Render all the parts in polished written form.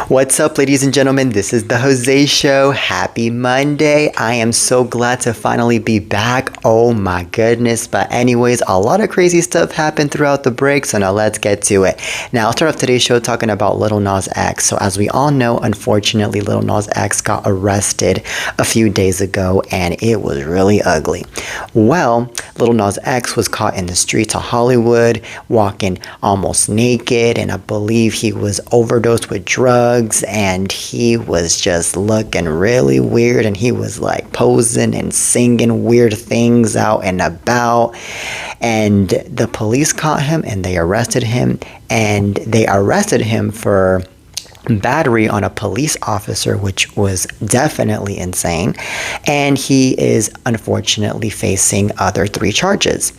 What's up, ladies and gentlemen? This is the Jose Show. Happy Monday. I am so glad to finally be back. Oh my goodness. But anyways, a lot of crazy stuff happened throughout the break, so now let's get to it. Now, I'll start off today's show talking about Lil Nas X. So as we all know, unfortunately, Lil Nas X got arrested a few days ago, and it was really ugly. Well, Lil Nas X was caught in the streets of Hollywood, walking almost naked, and I believe he was overdosed with drugs, and he was just looking really weird, and he was like posing and singing weird things out and about, and the police caught him and they arrested him, and they arrested him for battery on a police officer, which was definitely insane, and he is unfortunately facing other 3 charges.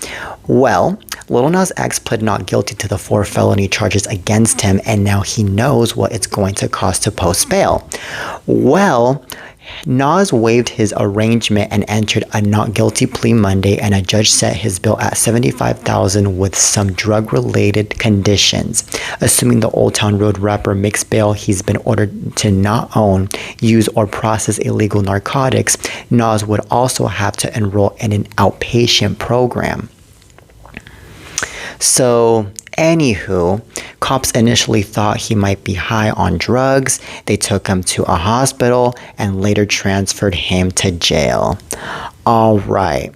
Well, Lil Nas X pled not guilty to the 4 felony charges against him, and now he knows what it's going to cost to post bail. Well, Nas waived his arraignment and entered a not guilty plea Monday, and a judge set his bail at $75,000 with some drug-related conditions. Assuming the Old Town Road rapper makes bail, he's been ordered to not own, use, or process illegal narcotics. Nas would also have to enroll in an outpatient program. So, anywho, cops initially thought he might be high on drugs. They took him to a hospital and later transferred him to jail. All right.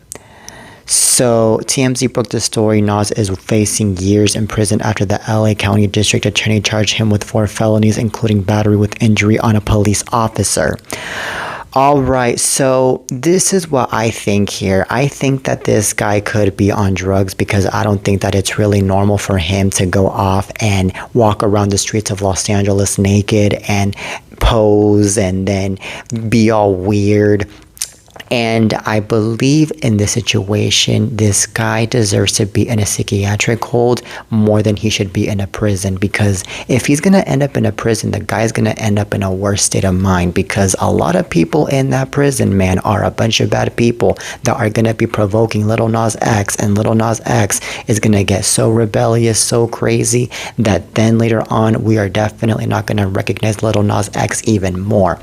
So, TMZ broke the story. Nas is facing years in prison after the LA County District Attorney charged him with 4 felonies, including battery with injury on a police officer. All right, so this is what I think here. I think that this guy could be on drugs, because I don't think that it's really normal for him to go off and walk around the streets of Los Angeles naked and pose and then be all weird. And I believe in this situation, this guy deserves to be in a psychiatric hold more than he should be in a prison, because if he's going to end up in a prison, the guy's going to end up in a worse state of mind, because a lot of people in that prison, man, are a bunch of bad people that are going to be provoking Lil Nas X, and Lil Nas X is going to get so rebellious, so crazy, that then later on, we are definitely not going to recognize Lil Nas X even more.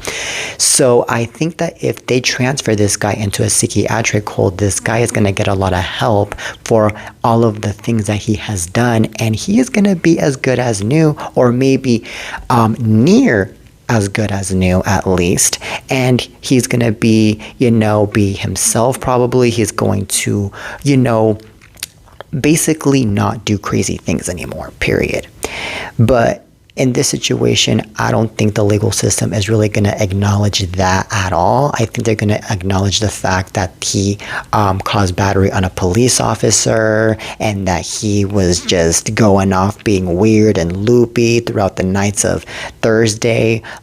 So I think that if they transfer this guy into a psychiatric hold, this guy is going to get a lot of help for all of the things that he has done, and he is going to be as good as new, or maybe near as good as new, at least. And he's going to be, be himself. Probably he's going to, basically not do crazy things anymore, period. But in this situation, I don't think the legal system is really going to acknowledge that at all. I think they're going to acknowledge the fact that he caused battery on a police officer, and that he was just going off being weird and loopy throughout the nights of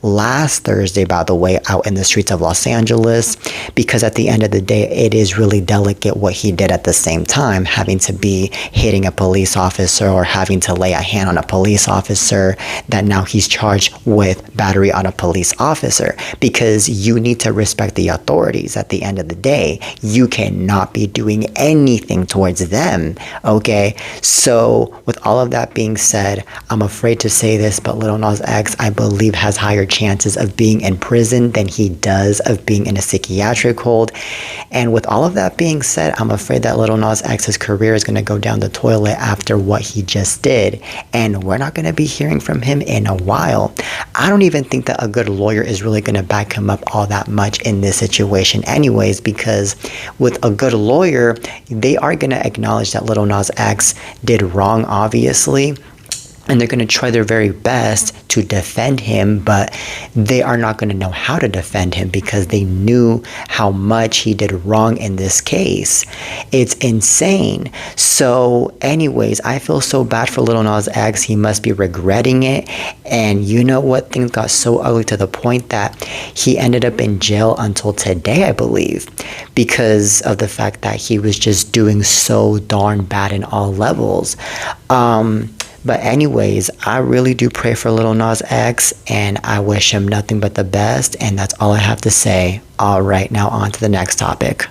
last Thursday, by the way, out in the streets of Los Angeles, because at the end of the day, it is really delicate what he did at the same time, having to be hitting a police officer or having to lay a hand on a police officer, that now he's charged with battery on a police officer, because you need to respect the authorities. At the end of the day, you cannot be doing anything towards them, okay? So with all of that being said, I'm afraid to say this, but Lil Nas X, I believe, has higher chances of being in prison than he does of being in a psychiatric hold. And with all of that being said, I'm afraid that Lil Nas X's career is going to go down the toilet after what he just did, and we're not going to be hearing from him in a while. I don't even think that a good lawyer is really going to back him up all that much in this situation anyways, because with a good lawyer, they are going to acknowledge that Lil Nas X did wrong, obviously, and they're going to try their very best to defend him, but they are not going to know how to defend him, because they knew how much he did wrong in this case. It's insane. So anyways, I feel so bad for Lil Nas X. He must be regretting it. And you know what? Things got so ugly to the point that he ended up in jail until today, I believe, because of the fact that he was just doing so darn bad in all levels. But anyways, I really do pray for Lil Nas X, and I wish him nothing but the best, and that's all I have to say. All right, now on to the next topic.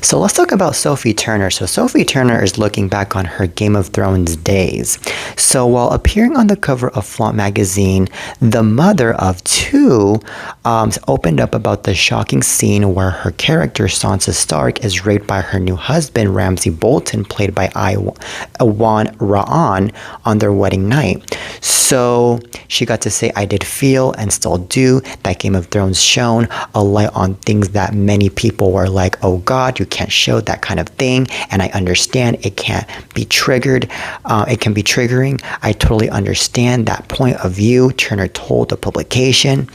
So let's talk about Sophie Turner. So Sophie Turner is looking back on her Game of Thrones days. So while appearing on the cover of Flaunt magazine, the mother of two opened up about the shocking scene where her character Sansa Stark is raped by her new husband Ramsay Bolton, played by Iwan Ra'an, on their wedding night. So she got to say, "I did feel and still do that Game of Thrones shone a light on things that many people were like, oh God, you can't show that kind of thing. And I understand it can't be triggered. It can be triggering. I totally understand that point of view," Turner told the publication.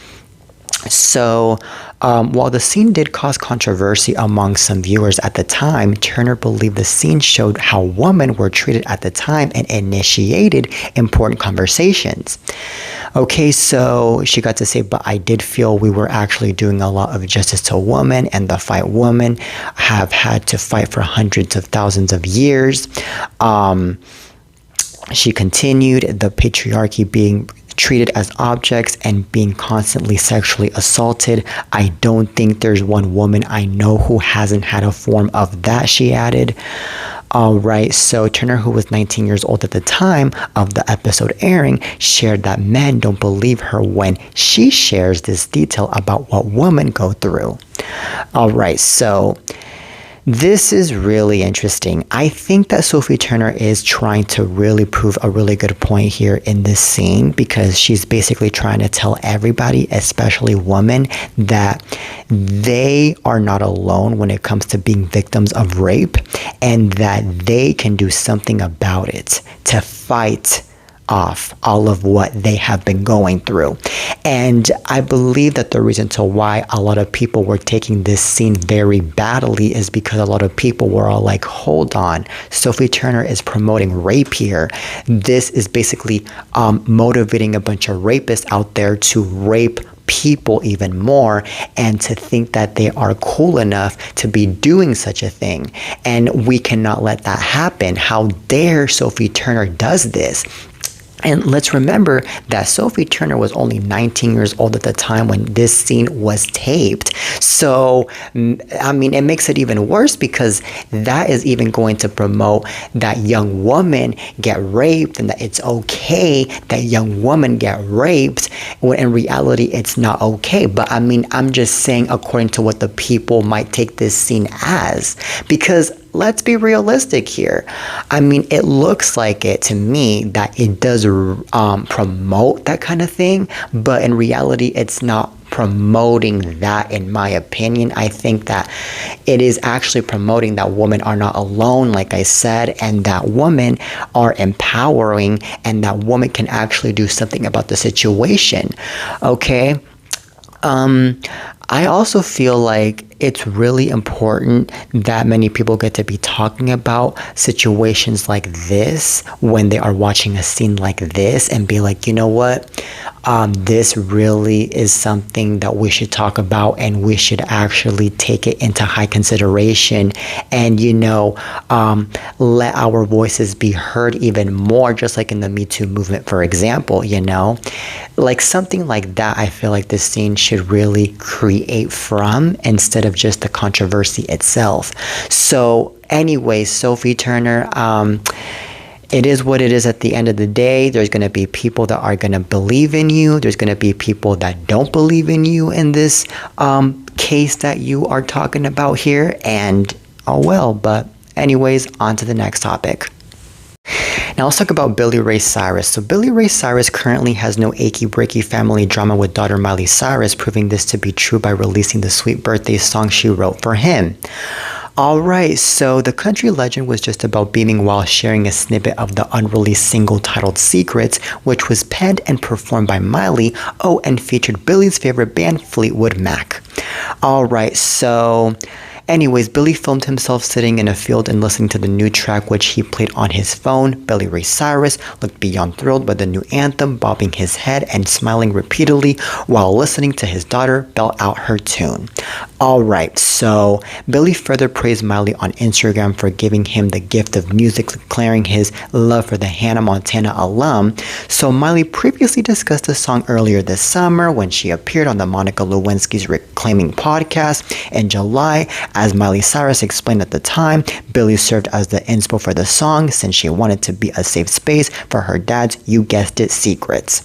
So, while the scene did cause controversy among some viewers at the time, Turner believed the scene showed how women were treated at the time and initiated important conversations. Okay, so she got to say, "But I did feel we were actually doing a lot of justice to women and the fight women have had to fight for hundreds of thousands of years." She continued, "The patriarchy being treated as objects and being constantly sexually assaulted. I don't think there's one woman I know who hasn't had a form of that," she added. All right, so Turner, who was 19 years old at the time of the episode airing, shared that men don't believe her when she shares this detail about what women go through. All right, so this is really interesting. I think that Sophie Turner is trying to really prove a really good point here in this scene, because she's basically trying to tell everybody, especially women, that they are not alone when it comes to being victims of rape, and that they can do something about it to fight off all of what they have been going through. And I believe that the reason to why a lot of people were taking this scene very badly is because a lot of people were all like, hold on, Sophie Turner is promoting rape here. This is basically motivating a bunch of rapists out there to rape people even more, and to think that they are cool enough to be doing such a thing. And we cannot let that happen. How dare Sophie Turner does this? And let's remember that Sophie Turner was only 19 years old at the time when this scene was taped. So, I mean, it makes it even worse, because that is even going to promote that young women get raped, and that it's okay that young women get raped, when in reality it's not okay. But I mean, I'm just saying according to what the people might take this scene as, because let's be realistic here. I mean, it looks like it to me that it does promote that kind of thing, but in reality, it's not promoting that, in my opinion. I think that it is actually promoting that women are not alone, like I said, and that women are empowering, and that women can actually do something about the situation. Okay? I also feel like it's really important that many people get to be talking about situations like this when they are watching a scene like this, and be like, you know what? This really is something that we should talk about, and we should actually take it into high consideration, and, you know, let our voices be heard even more, just like in the Me Too movement, for example, you know? Like something like that, I feel like this scene should really create from, instead of just the controversy itself. So anyway, Sophie Turner, it is what it is at the end of the day. There's going to be people that are going to believe in you. There's going to be people that don't believe in you in this case that you are talking about here. And oh well, but anyways, on to the next topic. Now let's talk about Billy Ray Cyrus. So Billy Ray Cyrus currently has no achy breaky family drama with daughter Miley Cyrus, proving this to be true by releasing the sweet birthday song she wrote for him. Alright, so the country legend was just about beaming while sharing a snippet of the unreleased single titled Secrets, which was penned and performed by Miley, and featured Billy's favorite band, Fleetwood Mac. Alright, so anyways, Billy filmed himself sitting in a field and listening to the new track, which he played on his phone. Billy Ray Cyrus looked beyond thrilled by the new anthem, bobbing his head and smiling repeatedly while listening to his daughter belt out her tune. Alright, so Billy further praised Miley on Instagram for giving him the gift of music, declaring his love for the Hannah Montana alum. So Miley previously discussed the song earlier this summer when she appeared on the Monica Lewinsky's claiming podcast. In July, as Miley Cyrus explained at the time, Billie served as the inspo for the song since she wanted to be a safe space for her dad's, you guessed it, secrets.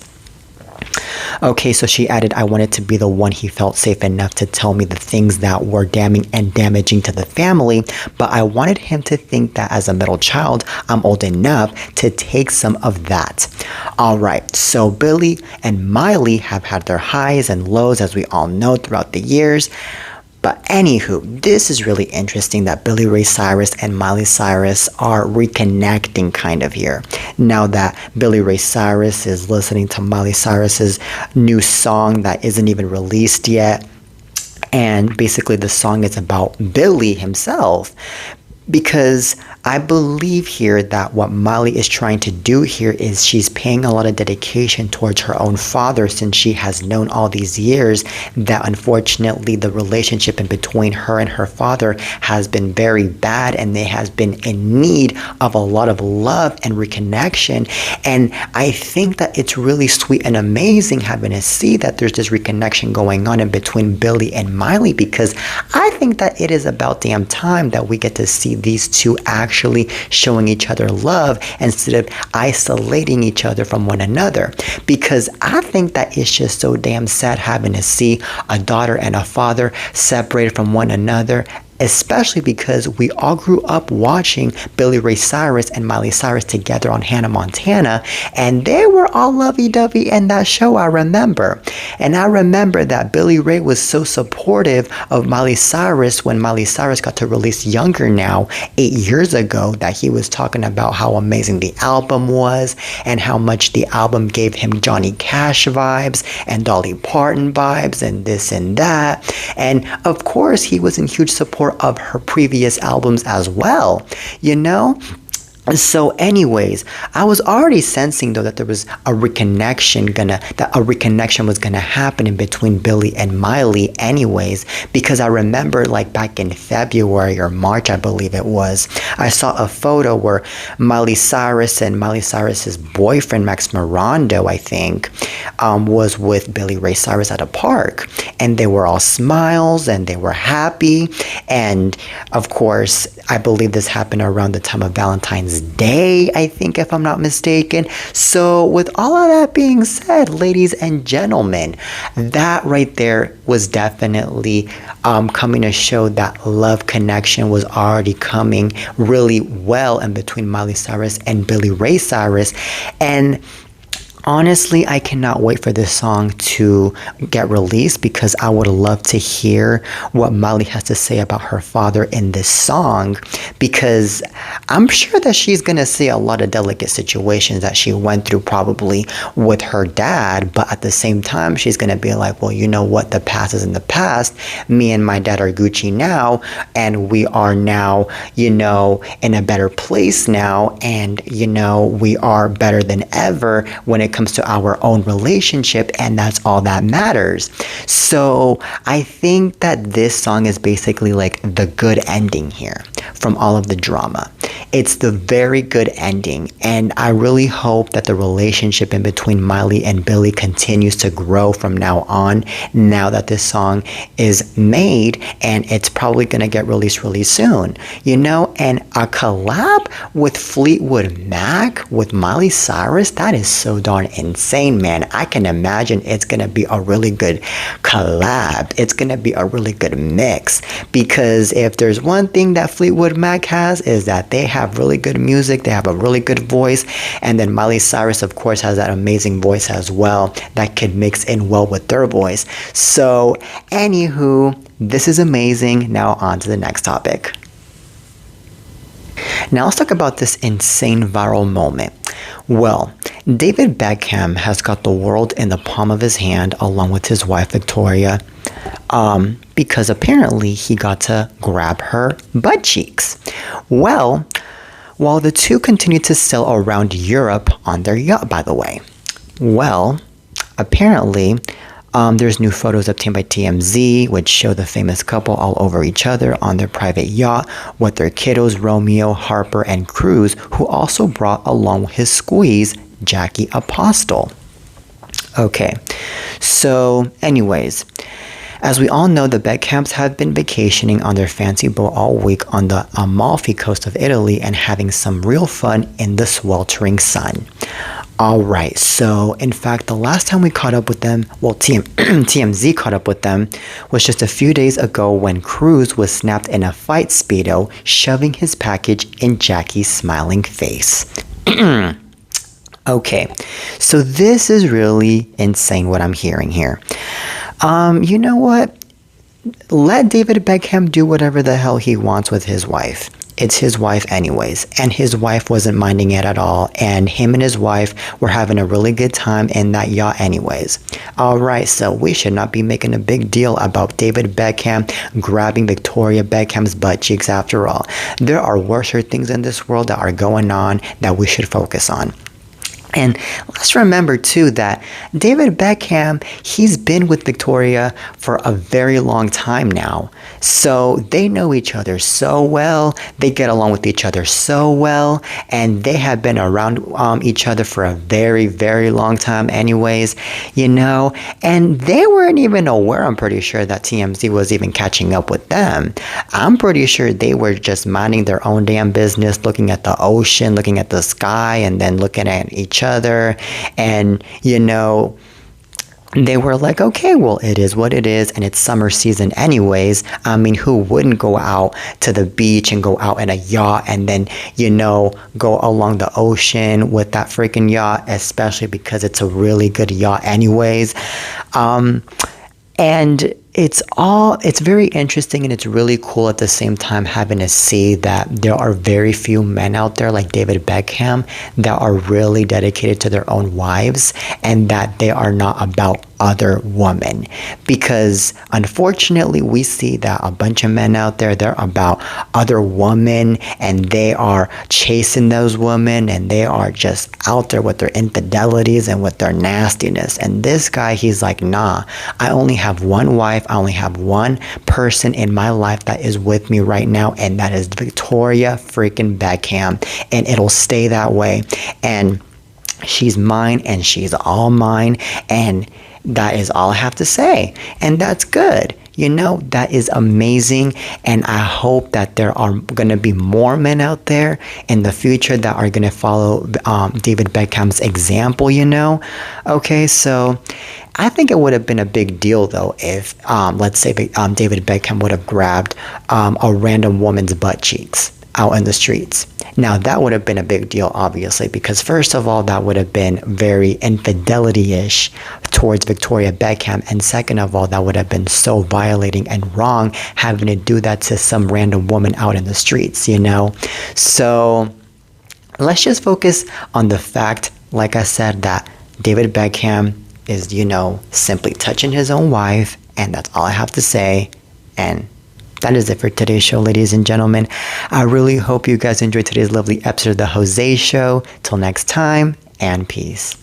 Okay, so she added, I wanted to be the one he felt safe enough to tell me the things that were damning and damaging to the family, but I wanted him to think that as a middle child, I'm old enough to take some of that. Alright, so Billie and Miley have had their highs and lows, as we all know, throughout the years. But anywho, this is really interesting that Billie Ray Cyrus and Miley Cyrus are reconnecting kind of here. Now that Billie Ray Cyrus is listening to Miley Cyrus's new song that isn't even released yet. And basically the song is about Billie himself. Because I believe here that what Miley is trying to do here is she's paying a lot of dedication towards her own father, since she has known all these years that unfortunately the relationship in between her and her father has been very bad, and they has been in need of a lot of love and reconnection. And I think that it's really sweet and amazing having to see that there's this reconnection going on in between Billie and Miley, because I think that it is about damn time that we get to see these two actually showing each other love instead of isolating each other from one another. Because I think that it's just so damn sad having to see a daughter and a father separated from one another, especially because we all grew up watching Billie Ray Cyrus and Miley Cyrus together on Hannah Montana, and they were all lovey-dovey in that show, I remember. And I remember that Billie Ray was so supportive of Miley Cyrus when Miley Cyrus got to release Younger Now 8 years ago, that he was talking about how amazing the album was and how much the album gave him Johnny Cash vibes and Dolly Parton vibes and this and that. And of course, he was in huge support of her previous albums as well, you know? So anyways, I was already sensing though that there was a reconnection was gonna happen in between Billie and Miley anyways, because I remember like back in February or March, I believe it was, I saw a photo where Miley Cyrus and Miley Cyrus's boyfriend Max Mirando, I think, was with Billie Ray Cyrus at a park, and they were all smiles and they were happy. And of course, I believe this happened around the time of Valentine's Day, I think, if I'm not mistaken. So with all of that being said, ladies and gentlemen, that right there was definitely coming to show that love connection was already coming really well in between Miley Cyrus and Billie Ray Cyrus. And honestly, I cannot wait for this song to get released, because I would love to hear what Miley has to say about her father in this song, because I'm sure that she's going to see a lot of delicate situations that she went through probably with her dad, but at the same time, she's going to be like, well, you know what? The past is in the past. Me and my dad are Gucci now, and we are now, you know, in a better place now, and, you know, we are better than ever when it comes to our own relationship, and that's all that matters. So I think that this song is basically like the good ending here from all of the drama. It's the very good ending, and I really hope that the relationship in between Miley and Billie continues to grow from now on, now that this song is made, and it's probably gonna get released really soon, you know. And a collab with Fleetwood Mac with Miley Cyrus, that is so darn insane, man. I can imagine it's gonna be a really good collab. It's gonna be a really good mix, because if there's one thing that Fleetwood Mac has, is that they have really good music, they have a really good voice, and then Miley Cyrus, of course, has that amazing voice as well that can mix in well with their voice. So anywho, this is amazing. Now on to the next topic. Now let's talk about this insane viral moment. Well, David Beckham has got the world in the palm of his hand along with his wife Victoria, because apparently he got to grab her butt cheeks. Well, while the two continue to sail around Europe on their yacht, by the way. Well, apparently, there's new photos obtained by TMZ, which show the famous couple all over each other on their private yacht with their kiddos Romeo, Harper, and Cruz, who also brought along his squeeze, Jackie Apostle. Okay, so anyways, As we all know, the Beckhams have been vacationing on their fancy boat all week on the Amalfi coast of Italy and having some real fun in the sweltering sun. Alright, so in fact, the last time we caught up with them, well, TMZ caught up with them, was just a few days ago when Cruz was snapped in a fight Speedo, shoving his package in Jackie's smiling face. Okay, so this is really insane what I'm hearing here. You know what? Let David Beckham do whatever the hell he wants with his wife. It's his wife anyways, and his wife wasn't minding it at all, and him and his wife were having a really good time in that yacht anyways. Alright, so we should not be making a big deal about David Beckham grabbing Victoria Beckham's butt cheeks after all. There are worser things in this world that are going on that we should focus on. And let's remember too that David Beckham, he's been with Victoria for a very long time now. So they know each other so well, they get along with each other so well, and they have been around each other for a very, very long time anyways, you know, and they weren't even aware, I'm pretty sure, that TMZ was even catching up with them. I'm pretty sure they were just minding their own damn business, looking at the ocean, looking at the sky, and then looking at each other, and you know, they were like, okay, well, it is what it is, and it's summer season anyways. I mean, who wouldn't go out to the beach and go out in a yacht and then, you know, go along the ocean with that freaking yacht, especially because it's a really good yacht anyways. And it's very interesting, and it's really cool at the same time having to see that there are very few men out there like David Beckham that are really dedicated to their own wives, and that they are not about other women. Because unfortunately we see that a bunch of men out there, they're about other women, and they are chasing those women, and they are just out there with their infidelities and with their nastiness. And this guy, he's like, nah, I only have one wife, I only have one person in my life that is with me right now, and that is Victoria freaking Beckham, and it'll stay that way, and she's mine, and she's all mine, and that is all I have to say. And that's good. You know, that is amazing, and I hope that there are going to be more men out there in the future that are going to follow David Beckham's example, you know. Okay, so I think it would have been a big deal, though, if, let's say, David Beckham would have grabbed a random woman's butt cheeks out in the streets. Now, that would have been a big deal, obviously, because first of all, that would have been very infidelity-ish towards Victoria Beckham, and second of all, that would have been so violating and wrong having to do that to some random woman out in the streets, you know? So let's just focus on the fact, like I said, that David Beckham is, you know, simply touching his own wife, and that's all I have to say. And that is it for today's show, ladies and gentlemen. I really hope you guys enjoyed today's lovely episode of The Jose Show. Till next time, and peace.